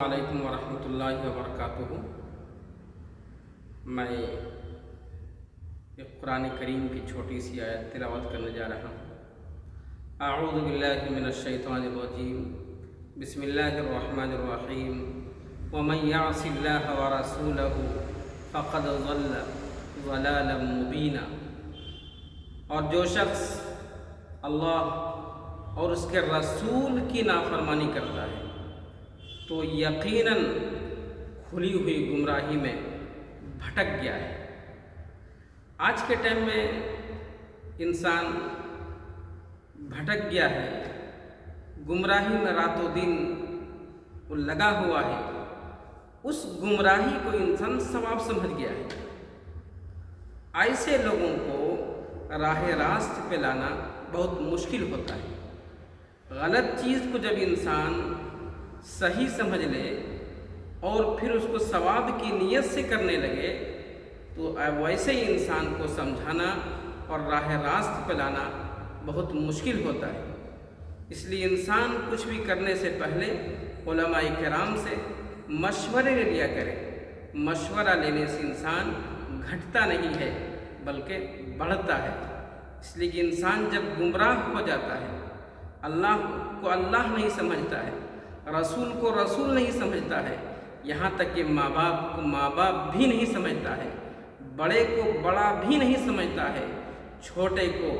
वालेकुम वरहमतुल्लाहि वबरकातुहू। मैं एक कुरान करीम की छोटी सी आयत तिलावत करने जा रहा हूँ। अऊज़ु बिल्लाहि मिनश शैतानिर रजीम, बिस्मिल्लाहिर रहमानिर रहीम। वमन यअसिल्लाह व रसूलहू फ़क़द ज़ल्ल ज़लालन मुबीना। और जो शख्स अल्लाह और उसके रसूल की नाफरमानी करता है तो यकीनन खुली हुई गुमराही में भटक गया है। आज के टाइम में इंसान भटक गया है, गुमराही में रातों दिन वो लगा हुआ है। उस गुमराही को इंसान सवाब समझ गया है। ऐसे लोगों को राह रास्त पे लाना बहुत मुश्किल होता है। गलत चीज़ को जब इंसान सही समझ ले और फिर उसको सवाब की नीयत से करने लगे तो वैसे ही इंसान को समझाना और राह रास्त पे लाना बहुत मुश्किल होता है। इसलिए इंसान कुछ भी करने से पहले उलमाए किराम से मशवरे ले लिया करे। मशवरा लेने से इंसान घटता नहीं है बल्कि बढ़ता है। इसलिए कि इंसान जब गुमराह हो जाता है, अल्लाह को अल्लाह नहीं समझता है, रसूल को रसूल नहीं समझता है, यहाँ तक कि माँ बाप को माँ बाप भी नहीं समझता है, बड़े को बड़ा भी नहीं समझता है, छोटे को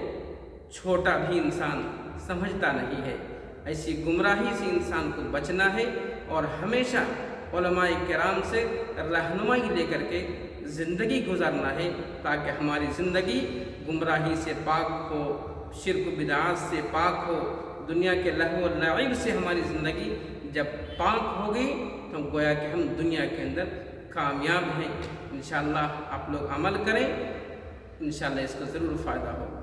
छोटा भी इंसान समझता नहीं है। ऐसी गुमराही से इंसान को बचना है और हमेशा उलमाए किराम से रहनुमाई लेकर के ज़िंदगी गुजारना है ताकि हमारी ज़िंदगी गुमराही से पाक हो, शिर्क बिदअत से पाक हो। दुनिया के लहव और लईब से हमारी ज़िंदगी जब पाक होगी तो गोया कि हम दुनिया के अंदर कामयाब हैं। इंशाअल्लाह आप लोग अमल करें, इंशाअल्लाह इसको ज़रूर फ़ायदा होगा।